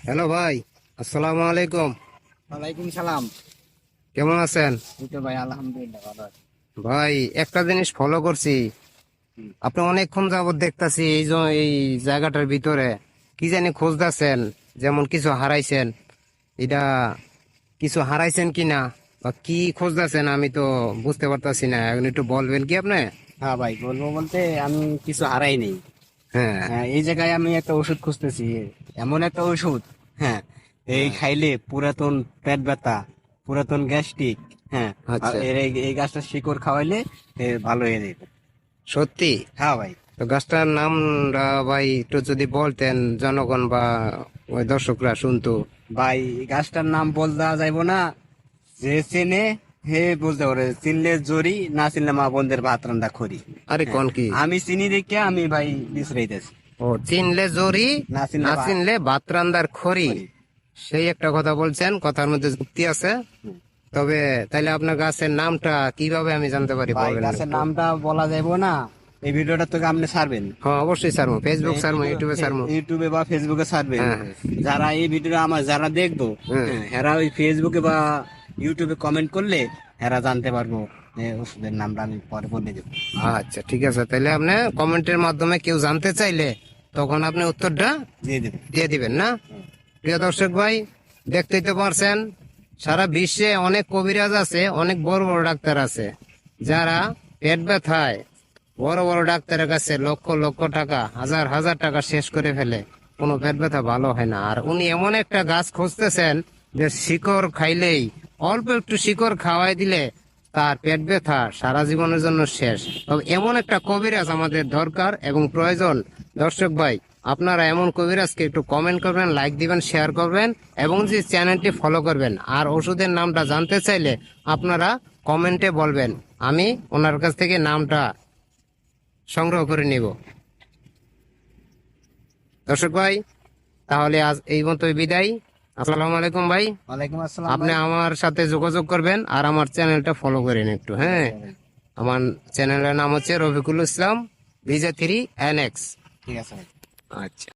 Hello ভাই, আসসালামু আলাইকুম। ওয়ালাইকুম সালাম। কেমন আছেন? এই তো ভাই, আলহামদুলিল্লাহ ভালো আছি। ভাই, একটা জিনিস ফলো করছি। হুম। আপনি অনেকক্ষণ যাবত দেখতাছি এই জায়গাটার ভিতরে কি জানি খুঁজতেছেন, যেমন কিছু হারাইছেন। এটা কিছু হারাইছেন কিনা বা কি খুঁজতেছেন আমি তো বুঝতে পারতাছি না, এখন একটু বলবেন কি আপনি? হ্যাঁ ভাই, বলবো বলতে আমি কিছু হারাই নেই। হ্যাঁ। হ্যাঁ, এই জায়গায় আমি একটা ওষুধ খুঁজতেছি, এমন একটা ওষুধ। হ্যাঁ, এই হ্যাঁ। খাইলে পুরাতন পেট ব্যথা, পুরাতন গ্যাস্ট্রিক। হ্যাঁ, আর আচ্ছা। এই গাছটা শিকড় খাওয়াইলে ভালো হয়ে যাবে। সত্যি? হ্যাঁ ভাই। তো গাছটার নামটা ভাই একটু যদি বলতেন, জনগণ বা ওই দর্শকরা শুনতো। ভাই, এই গাছটার নাম বলতে যাইবো না, যে চেনে হে বলতে পারে, চিনলে জরি, না চিনলে মা বোনদের ভাত রান্দা খড়ি। আরে হ্যাঁ, কোন কি? আমি চিনি দেখে আমি ভাই বিশ্রাইতেছি। ও, চিনলে জরি, না চিনলে না চিনলে ভাতরান্দার খড়ি। খড়ি। সেই একটা কথা বলছেন, কথার মধ্যে যুক্তি আছে। হুম। তবে তাইলে আপনার গাছের নামটা কিভাবে আমি জানতে পারি, ভাই, বলবেন গাছের একটু? নামটা বলা যাইবো না। এই ভিডিওটা তোকে আপনি ছাড়বেন, হ্যাঁ, অবশ্যই ছাড়বো, ফেসবুক ছাড়বো, ইউটিউবে ছাড়বো। ইউটিউবে বা ফেসবুকে ছাড়বেন। হ্যাঁ, হ্যাঁ। যারা এই ভিডিওটা আমার যারা দেখবো, হ্যাঁ। হ্যাঁ, এরা ওই ফেসবুকে বা ইউটিউবে কমেন্ট করলে এরা জানতে পারবো ওষুধের নামটা আমি পরে বলে দেবো। আচ্ছা, ঠিক আছে, তাইলে আপনি কমেন্টের মাধ্যমে কেউ জানতে চাইলে তখন আপনি উত্তরটা দিয়ে দেবো। দিয়ে দিবেন না? প্রিয় দর্শক ভাই, দেখতেই তো পারছেন, সারা বিশ্বে অনেক কবিরাজ আছে, অনেক বড় বড় ডাক্তার আছে, যারা পেট ব্যথায় বড় বড় ডাক্তারের কাছে লক্ষ লক্ষ টাকা, হাজার হাজার টাকা শেষ করে ফেলে, কোনো পেট ব্যথা ভালো হয় না। আর উনি এমন একটা গাছ খুঁজতেছেন যে শিকড় খাইলেই, অল্প একটু শিকড় খাওয়াই দিলে তার পেট ব্যথা সারা জীবনের জন্য শেষ। তবে এমন একটা কবিরাজ আমাদের দরকার এবং প্রয়োজন। দর্শক ভাই, আপনারা এমন কবিরাজকে একটু কমেন্ট করবেন, লাইক দিবেন, শেয়ার করবেন এবং যে চ্যানেলটি ফলো করবেন। আর ওষুধের নামটা জানতে চাইলে আপনারা কমেন্টে বলবেন, আমি ওনার কাছ থেকে নামটা সংগ্রহ করে নিব। দর্শক ভাই, তাহলে আজ এই মতোই বিদায়। আসসালামু আলাইকুম ভাই। ওয়ালাইকুম আসসালাম আপনি ভাই। আমার সাথে যোগাযোগ করবেন আর আমার চ্যানেলটা ফলো করেন একটু, ঠিক হ্যাঁ। আছে ভাই। আমার চ্যানেলের নাম হচ্ছে রফিকুল ইসলাম VJ3NX। ঠিক আছে ভাই। আচ্ছা।